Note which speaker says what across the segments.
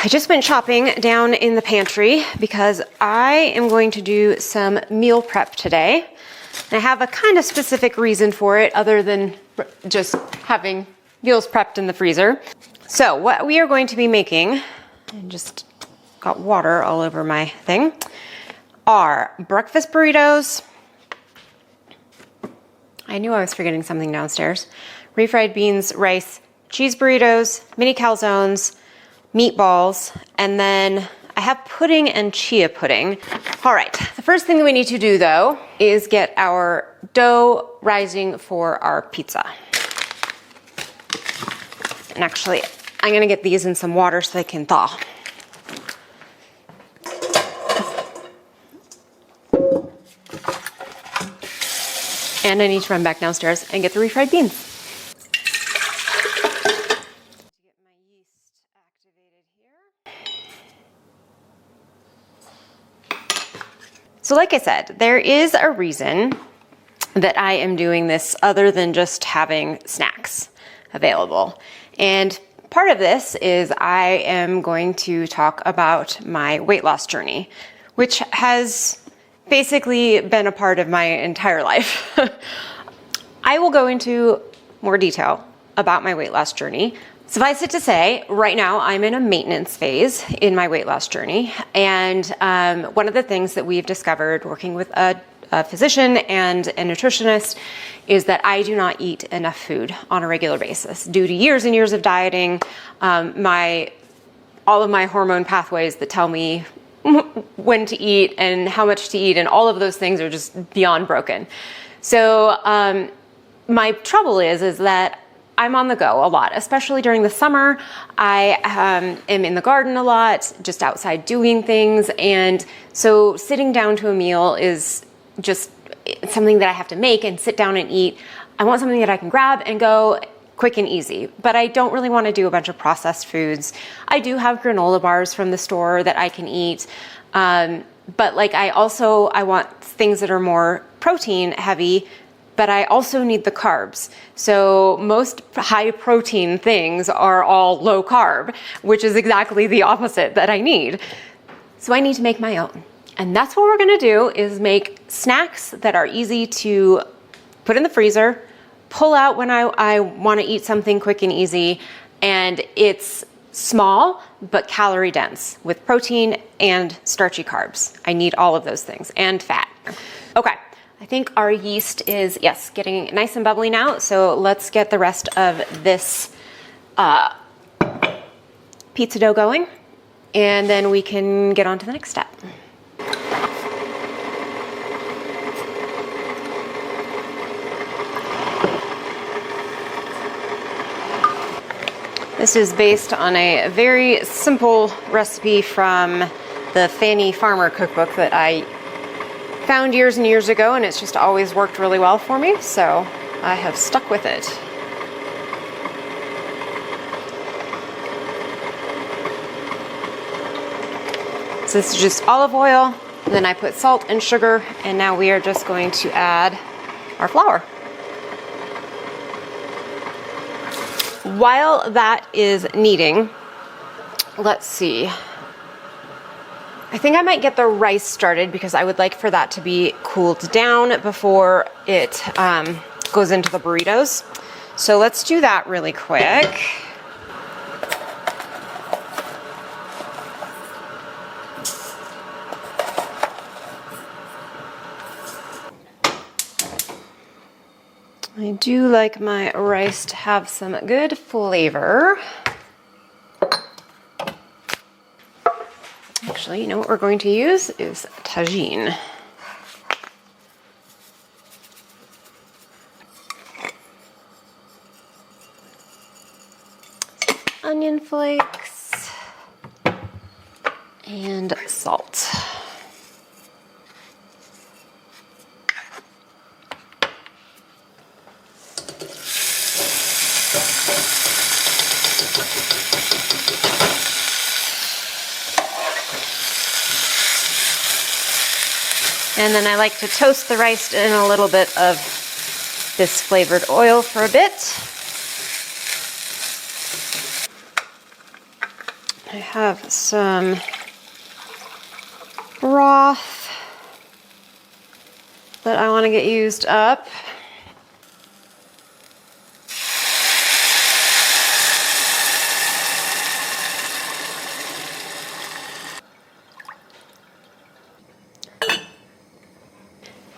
Speaker 1: I just went shopping down in the pantry because I am going to do some meal prep today. And I have a kind of specific reason for it other than just having meals prepped in the freezer. So what we are going to be making, and just got water all over my thing, are breakfast burritos. I knew I was forgetting something downstairs. Refried beans, rice, cheese burritos, mini calzones, meatballs, and then I have pudding and chia pudding. All right, the first thing that we need to do though is get our dough rising for our pizza. And actually, I'm gonna get these in some water so they can thaw. And I need to run back downstairs and get the refried beans. So like I said, there is a reason that I am doing this other than just having snacks available. And part of this is I am going to talk about my weight loss journey, which has basically been a part of my entire life. I will go into more detail about my weight loss journey. Suffice it to say, right now I'm in a maintenance phase in my weight loss journey. And one of the things that we've discovered working with a physician and a nutritionist is that I do not eat enough food on a regular basis. Due to years and years of dieting, all of my hormone pathways that tell me when to eat and how much to eat and all of those things are just beyond broken. So my trouble is that I'm on the go a lot, especially during the summer. I am in the garden a lot, just outside doing things. And so sitting down to a meal is just something that I have to make and sit down and eat. I want something that I can grab and go quick and easy, but I don't really want to do a bunch of processed foods. I do have granola bars from the store that I can eat. But like I want things that are more protein heavy, but I also need the carbs. So most high protein things are all low carb, which is exactly the opposite that I need. So I need to make my own. And that's what we're gonna do, is make snacks that are easy to put in the freezer, pull out when I wanna eat something quick and easy, and it's small, but calorie dense with protein and starchy carbs. I need all of those things, and fat. Okay. I think our yeast is, yes, getting nice and bubbly now. So let's get the rest of this pizza dough going, and then we can get on to the next step. This is based on a very simple recipe from the Fanny Farmer cookbook that I found years and years ago, and it's just always worked really well for me, so I have stuck with it. So this is just olive oil, and then I put salt and sugar, and now we are just going to add our flour. While that is kneading, let's see. I think I might get the rice started because I would like for that to be cooled down before it goes into the burritos. So let's do that really quick. I do like my rice to have some good flavor. Actually, you know what we're going to use is tagine. Onion flakes and salt. And then I like to toast the rice in a little bit of this flavored oil for a bit. I have some broth that I want to get used up.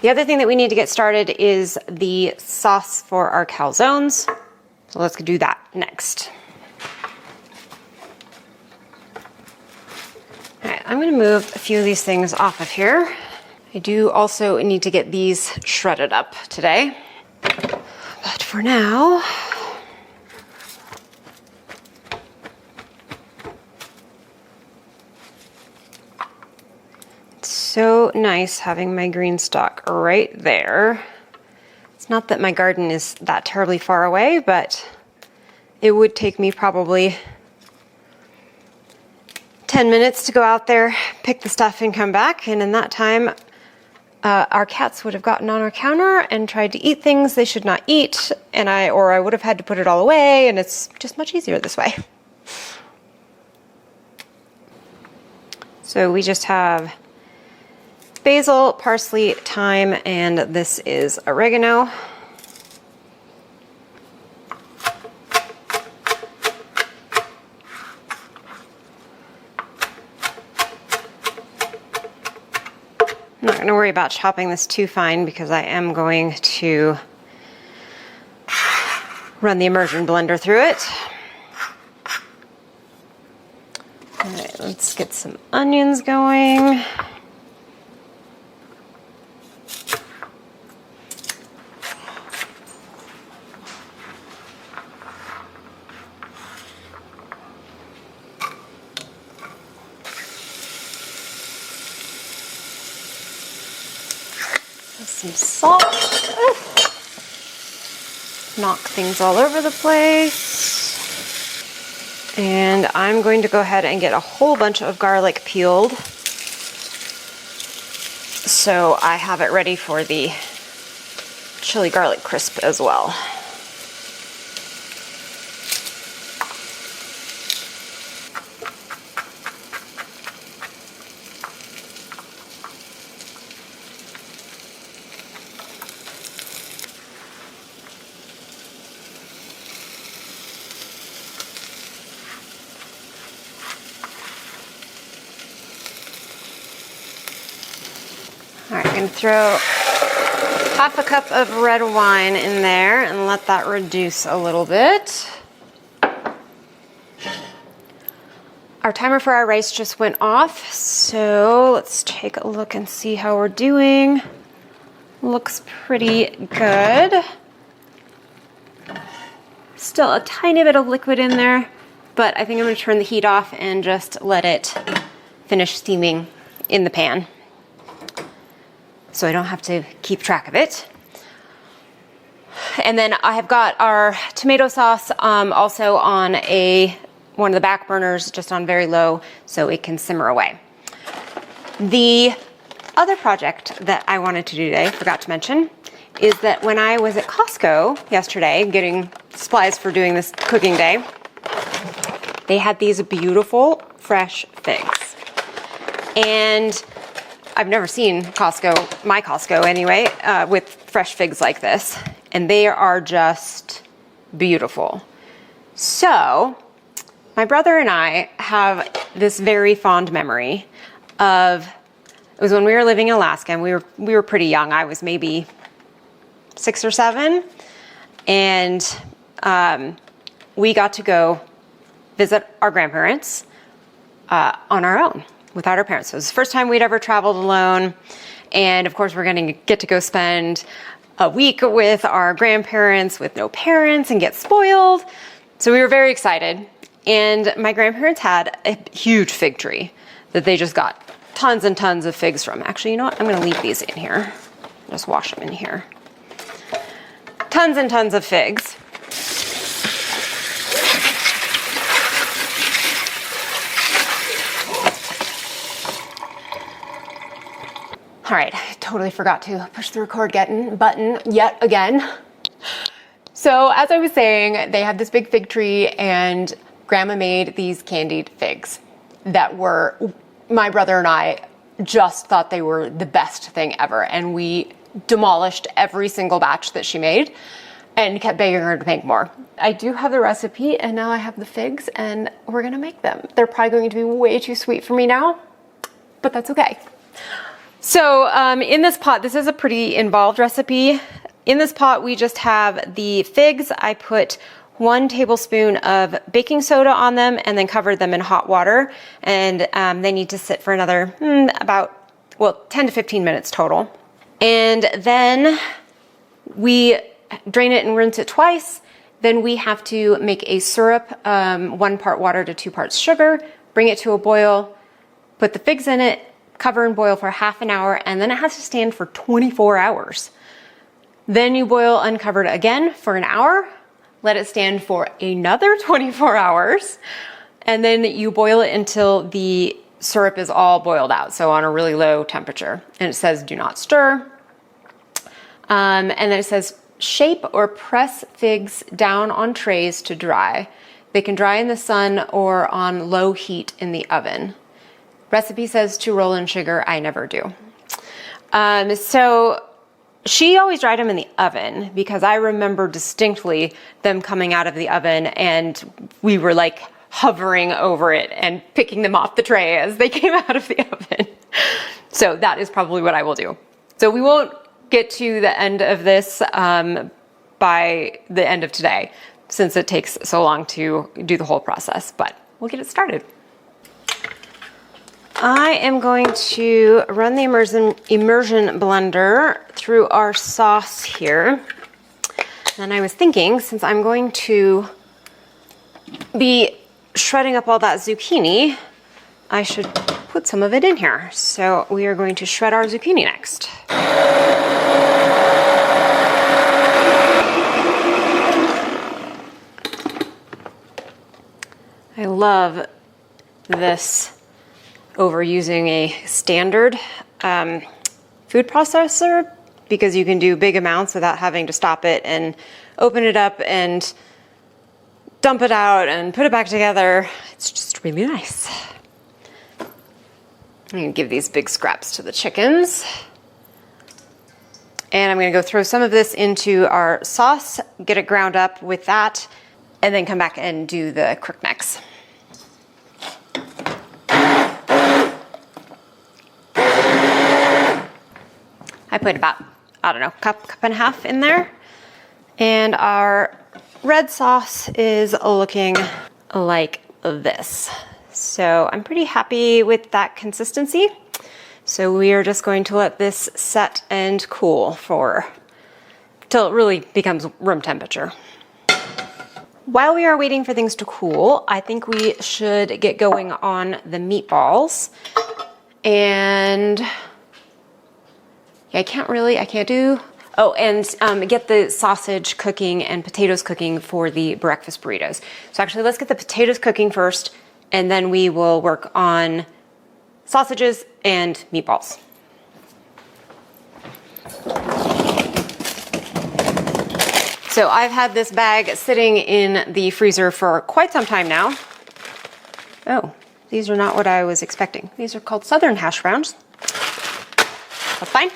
Speaker 1: The other thing that we need to get started is the sauce for our calzones. So let's do that next. All right, I'm gonna move a few of these things off of here. I do also need to get these shredded up today. But for now, so nice having my green stock right there. It's not that my garden is that terribly far away, but it would take me probably 10 minutes to go out there, pick the stuff and come back. And in that time, our cats would have gotten on our counter and tried to eat things they should not eat. And I would have had to put it all away, and it's just much easier this way. So we just have basil, parsley, thyme, and this is oregano. I'm not going to worry about chopping this too fine because I am going to run the immersion blender through it. All right, let's get some onions going. Some salt. Knock things all over the place. And I'm going to go ahead and get a whole bunch of garlic peeled so I have it ready for the chili garlic crisp as well. All right, I'm going to throw half a cup of red wine in there and let that reduce a little bit. Our timer for our rice just went off, so let's take a look and see how we're doing. Looks pretty good. Still a tiny bit of liquid in there, but I think I'm going to turn the heat off and just let it finish steaming in the pan, so I don't have to keep track of it. And then I have got our tomato sauce also on one of the back burners, just on very low, so it can simmer away. The other project that I wanted to do today, forgot to mention, is that when I was at Costco yesterday getting supplies for doing this cooking day, they had these beautiful fresh figs. And I've never seen Costco, my Costco anyway, with fresh figs like this. And they are just beautiful. So my brother and I have this very fond memory of, it was when we were living in Alaska, and we were pretty young. I was maybe 6 or 7. And we got to go visit our grandparents on our own, without our parents. So it was the first time we'd ever traveled alone. And of course, we're going to get to go spend a week with our grandparents with no parents and get spoiled. So we were very excited. And my grandparents had a huge fig tree that they just got tons and tons of figs from. Actually, you know what? I'm going to leave these in here. Just wash them in here. Tons and tons of figs. All right, I totally forgot to push the record button yet again. So as I was saying, they had this big fig tree, and Grandma made these candied figs that were, my brother and I just thought they were the best thing ever. And we demolished every single batch that she made and kept begging her to make more. I do have the recipe and now I have the figs and we're gonna make them. They're probably going to be way too sweet for me now, but that's okay. So in this pot, this is a pretty involved recipe. In this pot, we just have the figs. I put 1 tablespoon of baking soda on them and then covered them in hot water. And they need to sit for another about 10 to 15 minutes total. And then we drain it and rinse it twice. Then we have to make a syrup, 1 part water to 2 parts sugar, bring it to a boil, put the figs in it, cover and boil for half an hour, and then it has to stand for 24 hours. Then you boil uncovered again for an hour, let it stand for another 24 hours, and then you boil it until the syrup is all boiled out, so on a really low temperature. And it says do not stir. And then it says shape or press figs down on trays to dry. They can dry in the sun or on low heat in the oven. Recipe says to roll in sugar. I never do. So she always dried them in the oven because I remember distinctly them coming out of the oven and we were like hovering over it and picking them off the tray as they came out of the oven. So that is probably what I will do. So we won't get to the end of this by the end of today since it takes so long to do the whole process, but we'll get it started. I am going to run the immersion blender through our sauce here. And I was thinking, since I'm going to be shredding up all that zucchini, I should put some of it in here. So we are going to shred our zucchini next. I love this over using a standard food processor because you can do big amounts without having to stop it and open it up and dump it out and put it back together. It's just really nice. I'm gonna give these big scraps to the chickens. And I'm gonna go throw some of this into our sauce, get it ground up with that, and then come back and do the crook necks. I put about, I don't know, cup and a half in there. And our red sauce is looking like this. So I'm pretty happy with that consistency. So we are just going to let this set and cool till it really becomes room temperature. While we are waiting for things to cool, I think we should get going on the meatballs. And I can't do, and get the sausage cooking and potatoes cooking for the breakfast burritos. So actually let's get the potatoes cooking first and then we will work on sausages and meatballs. So I've had this bag sitting in the freezer for quite some time now. Oh, these are not what I was expecting. These are called Southern hash browns. That's fine.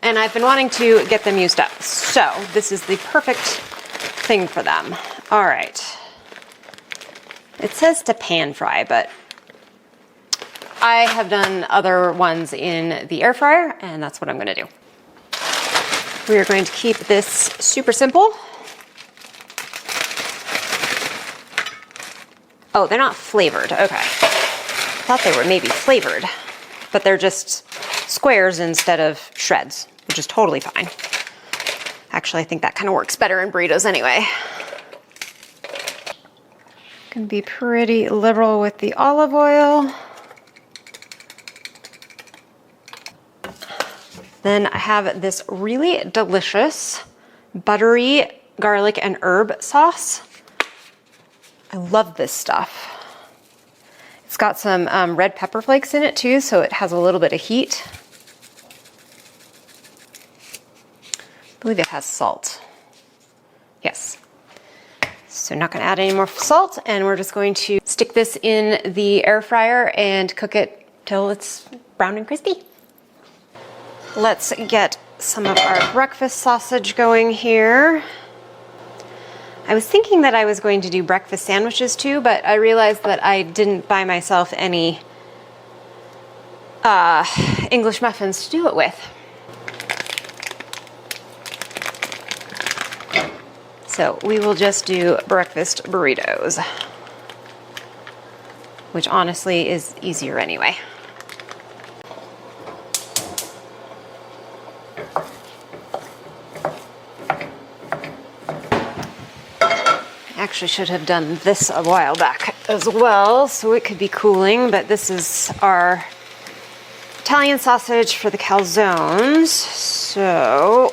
Speaker 1: And I've been wanting to get them used up. So this is the perfect thing for them. All right. It says to pan fry, but I have done other ones in the air fryer, and that's what I'm gonna do. We are going to keep this super simple. Oh, they're not flavored, okay. I thought they were maybe flavored, but they're just squares instead of shreds, which is totally fine. Actually, I think that kind of works better in burritos anyway. Can be pretty liberal with the olive oil. Then I have this really delicious buttery garlic and herb sauce. I love this stuff. It's got some red pepper flakes in it too, so it has a little bit of heat. I believe it has salt. Yes. So not gonna add any more salt, and we're just going to stick this in the air fryer and cook it till it's brown and crispy. Let's get some of our breakfast sausage going here. I was thinking that I was going to do breakfast sandwiches too, but I realized that I didn't buy myself any English muffins to do it with. So we will just do breakfast burritos, which honestly is easier anyway. Actually should have done this a while back as well, so it could be cooling, but this is our Italian sausage for the calzones. So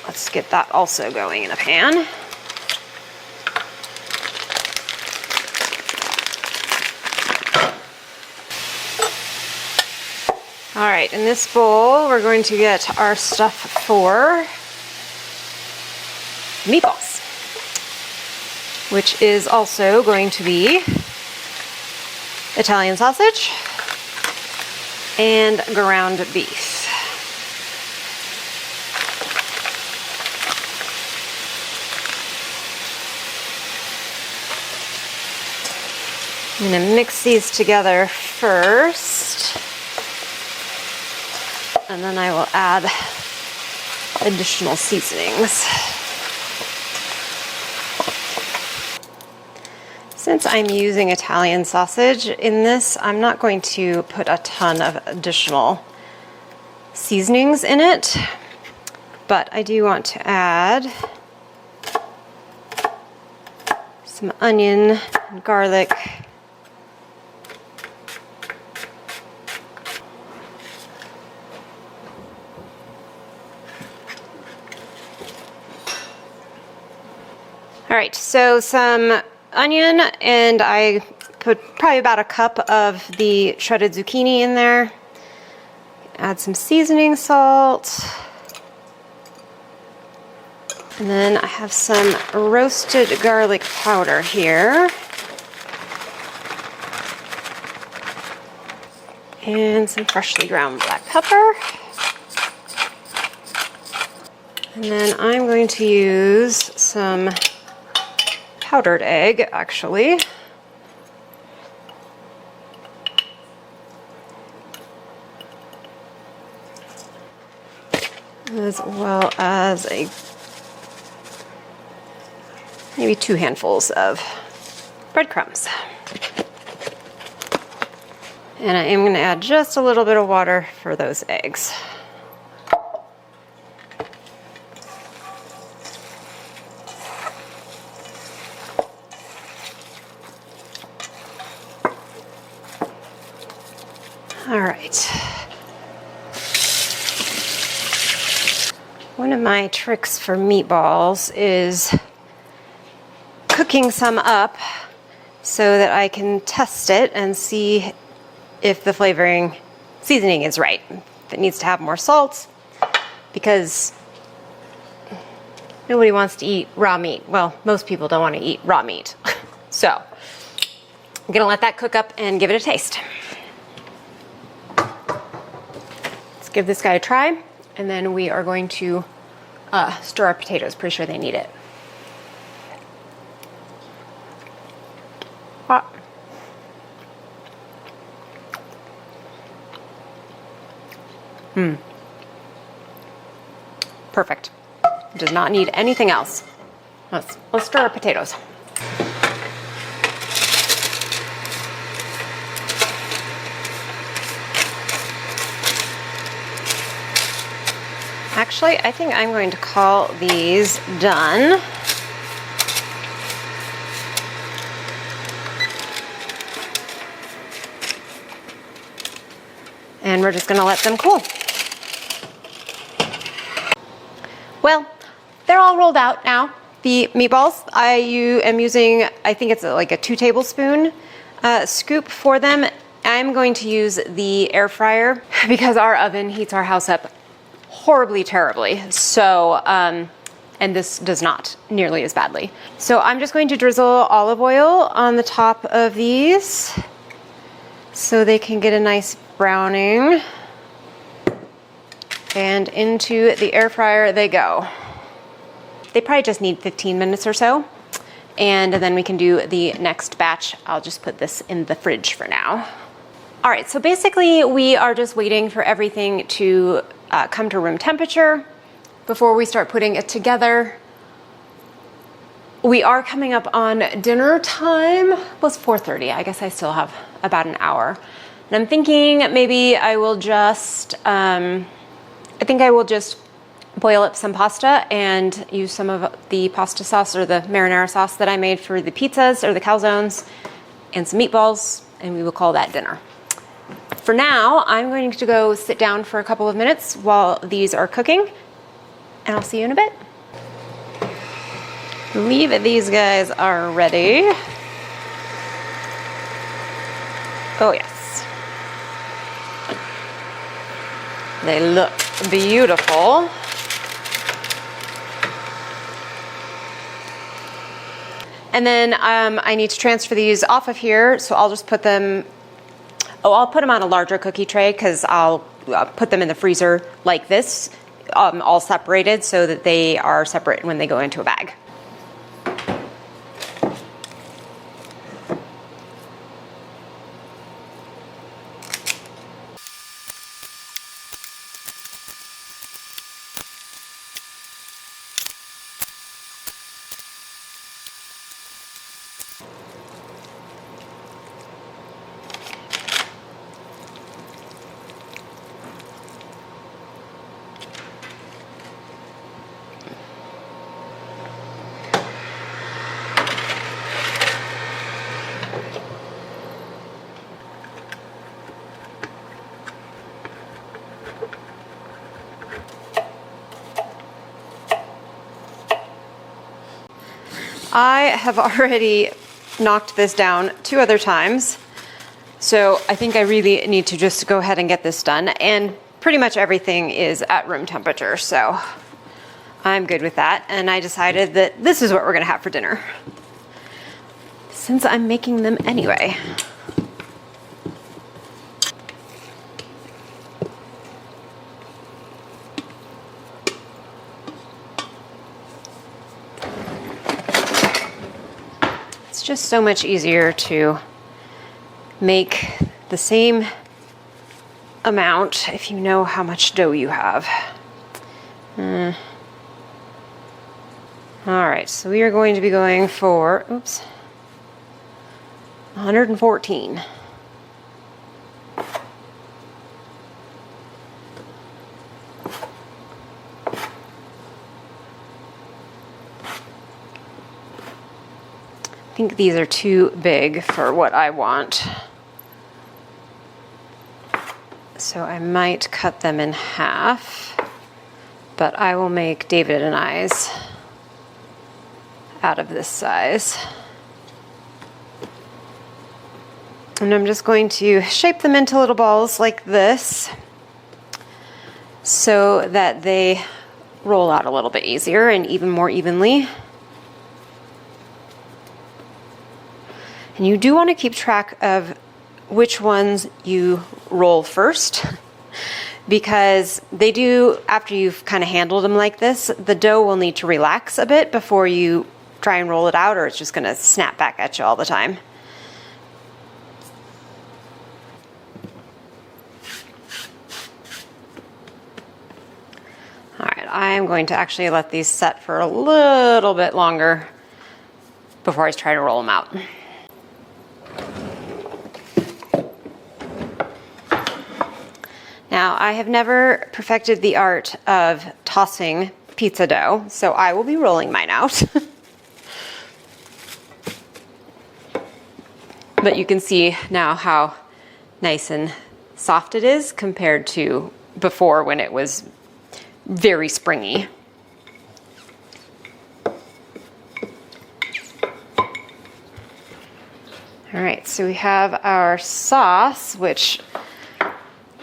Speaker 1: let's get that also going in a pan. All right, in this bowl, we're going to get our stuff for meatballs, which is also going to be Italian sausage and ground beef. I'm gonna mix these together first, and then I will add additional seasonings. Since I'm using Italian sausage in this, I'm not going to put a ton of additional seasonings in it, but I do want to add some onion and garlic. All right, so some onion, and I put probably about a cup of the shredded zucchini in there. Add some seasoning salt. And then I have some roasted garlic powder here. And some freshly ground black pepper. And then I'm going to use some powdered egg, actually. As well as maybe 2 handfuls of breadcrumbs. And I am going to add just a little bit of water for those eggs. All right. One of my tricks for meatballs is cooking some up so that I can test it and see if the seasoning is right. If it needs to have more salt, because nobody wants to eat raw meat. Well, most people don't want to eat raw meat. So I'm gonna let that cook up and give it a taste. Give this guy a try, and then we are going to stir our potatoes. Pretty sure they need it. Hot. Perfect. Does not need anything else. Let's stir our potatoes. Actually, I think I'm going to call these done. And we're just going to let them cool. Well, they're all rolled out now. The meatballs, I am using, I think it's like a 2 tablespoon scoop for them. I'm going to use the air fryer because our oven heats our house up horribly, terribly. So and this does not nearly as badly. So I'm just going to drizzle olive oil on the top of these so they can get a nice browning. And into the air fryer they go. They probably just need 15 minutes or so. And then we can do the next batch. I'll just put this in the fridge for now. All right, so basically we are just waiting for everything to come to room temperature before we start putting it together. We are coming up on dinner time. Well, it's 4:30. I guess I still have about an hour. And I'm thinking maybe I will just, boil up some pasta and use some of the pasta sauce or the marinara sauce that I made for the pizzas or the calzones and some meatballs, and we will call that dinner. For now, I'm going to go sit down for a couple of minutes while these are cooking, and I'll see you in a bit. I believe these guys are ready. Oh yes. They look beautiful. And then I need to transfer these off of here, so I'll just put them, I'll put them on a larger cookie tray because I'll put them in the freezer like this, all separated so that they are separate when they go into a bag. I have already knocked this down 2 other times, so I think I really need to just go ahead and get this done, and pretty much everything is at room temperature, so I'm good with that. And I decided that this is what we're gonna have for dinner, since I'm making them anyway. Just so much easier to make the same amount if you know how much dough you have. All right, so we are going to be going for, 114. I think these are too big for what I want, so I might cut them in half, but I will make David and I's out of this size. And I'm just going to shape them into little balls like this so that they roll out a little bit easier and even more evenly. And you do want to keep track of which ones you roll first, because they do, after you've kind of handled them like this, the dough will need to relax a bit before you try and roll it out, or it's just going to snap back at you all the time. All right, I'm going to actually let these set for a little bit longer before I try to roll them out. Now, I have never perfected the art of tossing pizza dough, so I will be rolling mine out. But you can see now how nice and soft it is compared to before when it was very springy. All right, so we have our sauce, which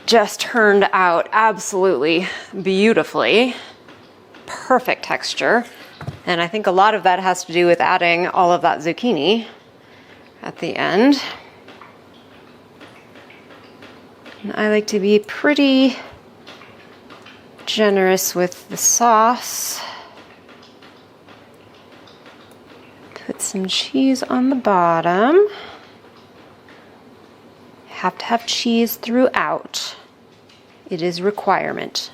Speaker 1: just turned out absolutely beautifully. Perfect texture. And I think a lot of that has to do with adding all of that zucchini at the end. And I like to be pretty generous with the sauce. Put some cheese on the bottom. Have to have cheese throughout. It is a requirement.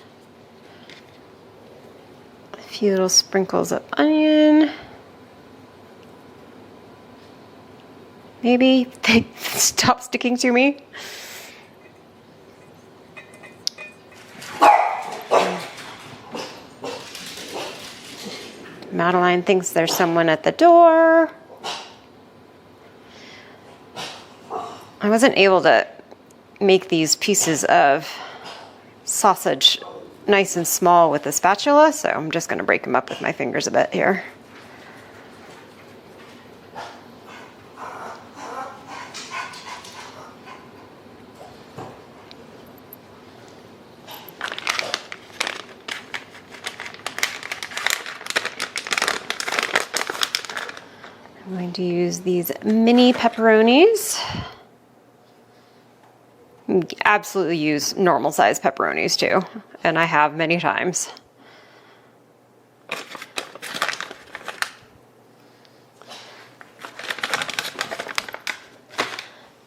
Speaker 1: A few little sprinkles of onion. Maybe they stop sticking to me. Madeline thinks there's someone at the door. I wasn't able to make these pieces of sausage nice and small with a spatula, so I'm just going to break them up with my fingers a bit here. I'm going to use these mini pepperonis. You can absolutely use normal size pepperonis too, and I have many times.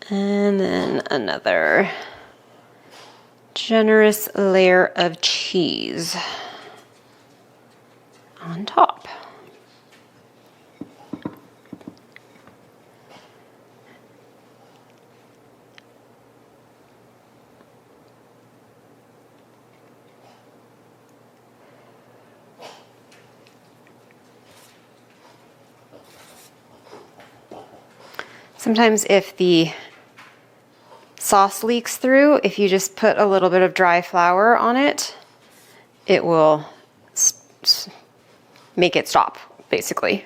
Speaker 1: And then another generous layer of cheese on top. Sometimes if the sauce leaks through, if you just put a little bit of dry flour on it, it will make it stop, basically.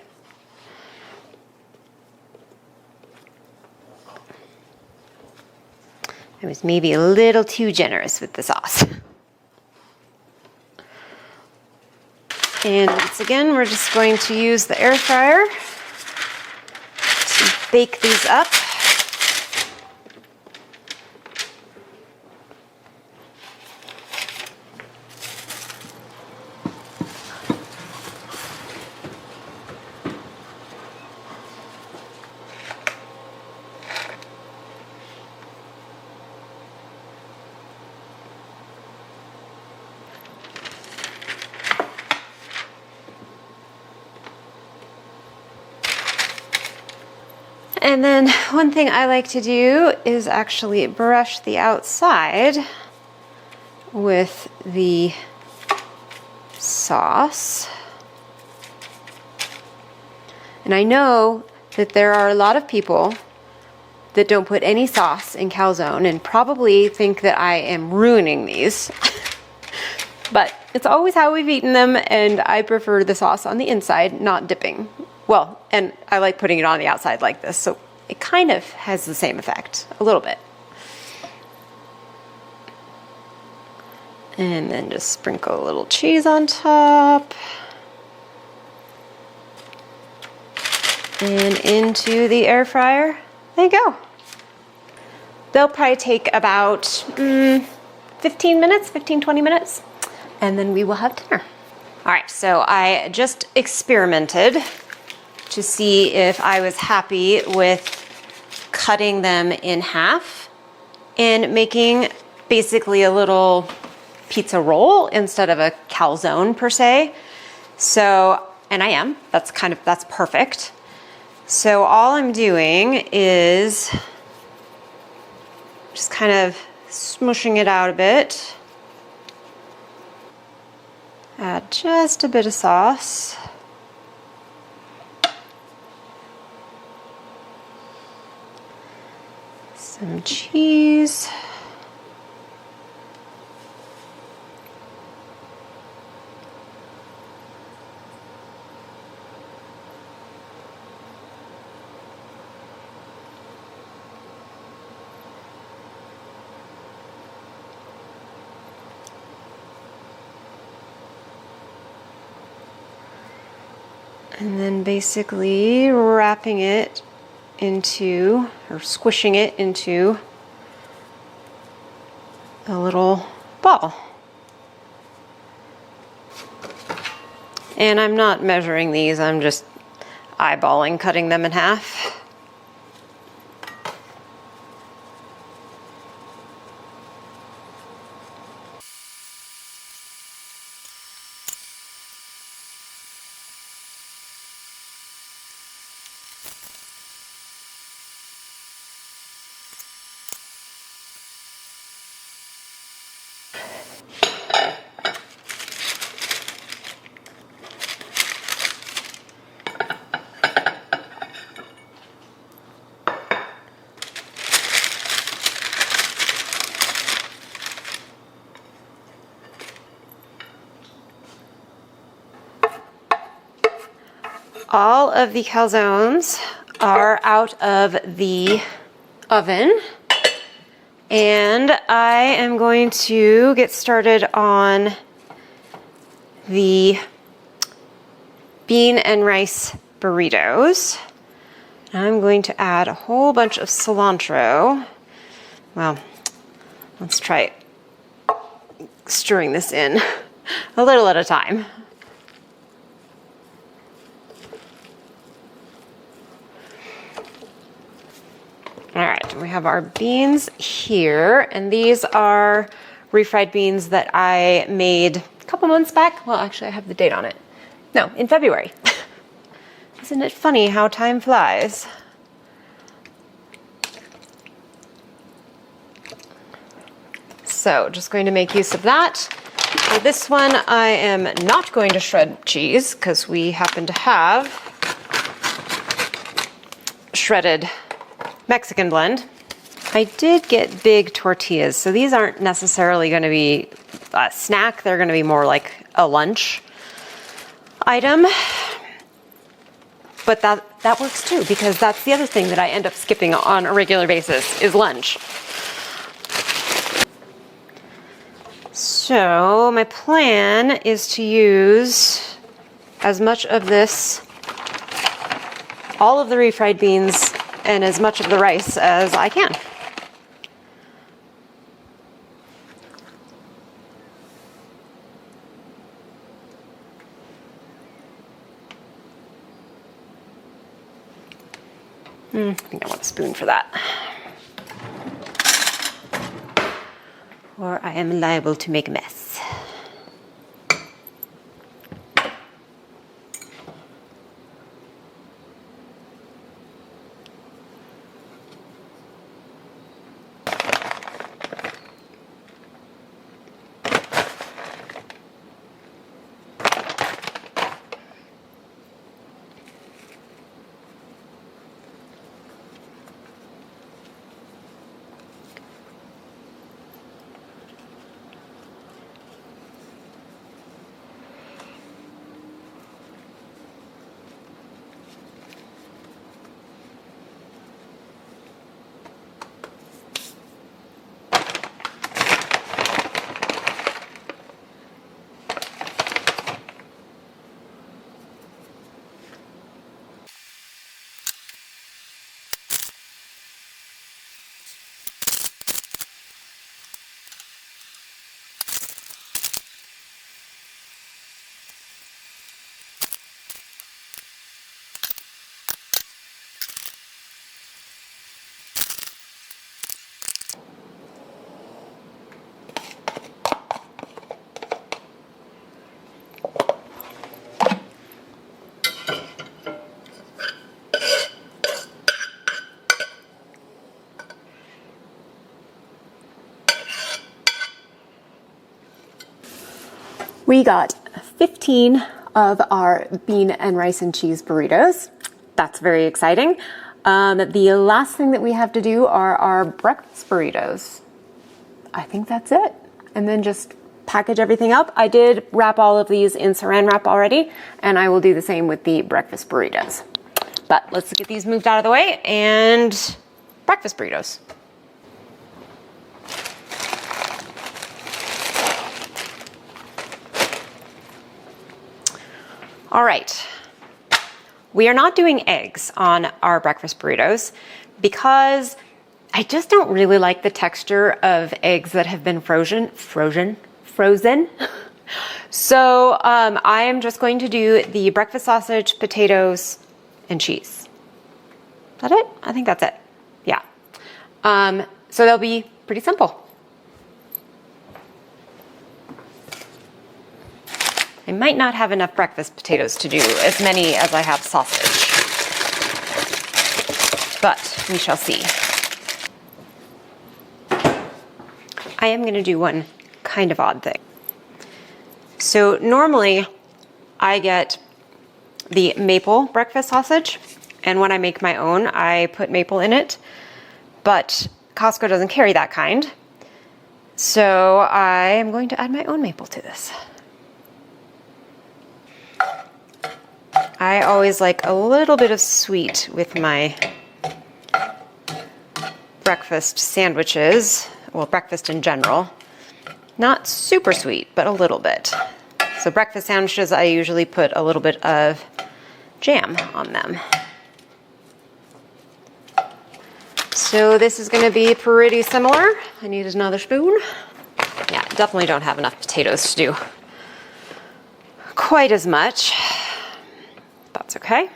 Speaker 1: I was maybe a little too generous with the sauce. And once again, we're just going to use the air fryer to bake these up. And then one thing I like to do is actually brush the outside with the sauce. And I know that there are a lot of people that don't put any sauce in calzone and probably think that I am ruining these. But it's always how we've eaten them, and I prefer the sauce on the inside, not dipping. Well, and I like putting it on the outside like this, so it kind of has the same effect, a little bit. And then just sprinkle a little cheese on top. And into the air fryer, there you go. They'll probably take about 15 minutes, 20 minutes, and then we will have dinner. All right, so I just experimented to see if I was happy with cutting them in half and making basically a little pizza roll instead of a calzone per se. So, and I am, that's perfect. So all I'm doing is just kind of smushing it out a bit. Add just a bit of sauce. Some cheese. And then basically wrapping it into, or squishing it into a little ball. And I'm not measuring these, I'm just eyeballing, cutting them in half. All of the calzones are out of the oven, and I am going to get started on the bean and rice burritos. I'm going to add a whole bunch of cilantro. Well, let's try stirring this in a little at a time. All right, we have our beans here, and these are refried beans that I made a couple months back. Well, actually, I have the date on it. No, in February. Isn't it funny how time flies? So, just going to make use of that. For this one, I am not going to shred cheese because we happen to have shredded Mexican blend. I did get big tortillas, so these aren't necessarily going to be a snack. They're going to be more like a lunch item. But that works too, because that's the other thing that I end up skipping on a regular basis is lunch. So my plan is to use as much of this, all of the refried beans, and as much of the rice as I can. I think I want a spoon for that. Or I am liable to make a mess. We got 15 of our bean and rice and cheese burritos. That's very exciting. The last thing that we have to do are our breakfast burritos. I think that's it. And then just package everything up. I did wrap all of these in saran wrap already, and I will do the same with the breakfast burritos. But let's get these moved out of the way and breakfast burritos. All right, we are not doing eggs on our breakfast burritos because I just don't really like the texture of eggs that have been frozen. So I am just going to do the breakfast sausage, potatoes, and cheese. Is that it? I think that's it. Yeah. So they'll be pretty simple. I might not have enough breakfast potatoes to do as many as I have sausage, but we shall see. I am going to do one kind of odd thing. So normally I get the maple breakfast sausage, and when I make my own, I put maple in it, but Costco doesn't carry that kind. So I am going to add my own maple to this. I always like a little bit of sweet with my breakfast sandwiches, well, breakfast in general. Not super sweet, but a little bit. So breakfast sandwiches, I usually put a little bit of jam on them. So this is gonna be pretty similar. I need another spoon. Yeah, definitely don't have enough potatoes to do quite as much. That's okay.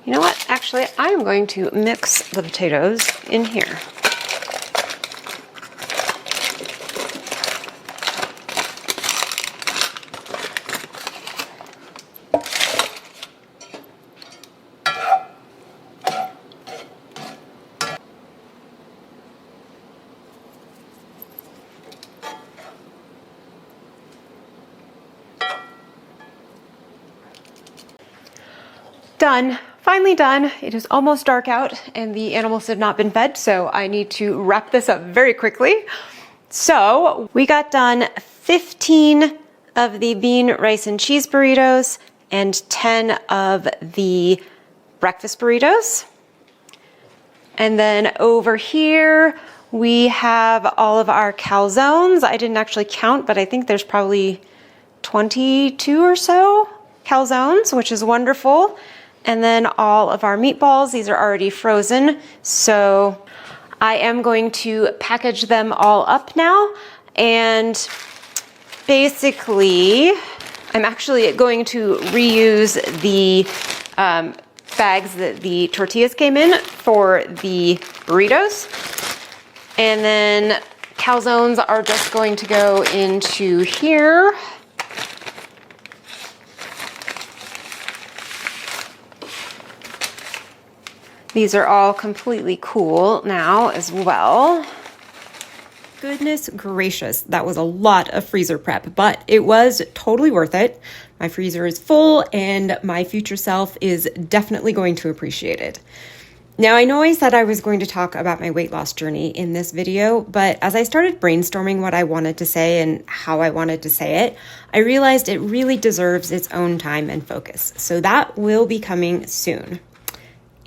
Speaker 1: You know what? Actually, I'm going to mix the potatoes in here. Done. Finally done. It is almost dark out and the animals have not been fed, so I need to wrap this up very quickly. So we got done 15 of the bean, rice, and cheese burritos and 10 of the breakfast burritos. And then over here, we have all of our calzones. I didn't actually count, but I think there's probably 22 or so calzones, which is wonderful. And then all of our meatballs, these are already frozen. So I am going to package them all up now. And basically, I'm actually going to reuse the bags that the tortillas came in for the burritos. And then calzones are just going to go into here. These are all completely cool now as well. Goodness gracious, that was a lot of freezer prep, but it was totally worth it. My freezer is full and my future self is definitely going to appreciate it. Now, I know I said I was going to talk about my weight loss journey in this video, but as I started brainstorming what I wanted to say and how I wanted to say it, I realized it really deserves its own time and focus. So that will be coming soon.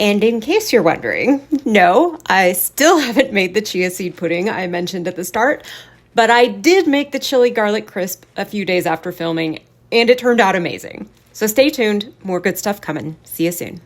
Speaker 1: And in case you're wondering, no, I still haven't made the chia seed pudding I mentioned at the start, but I did make the chili garlic crisp a few days after filming, and it turned out amazing. So stay tuned, more good stuff coming. See you soon.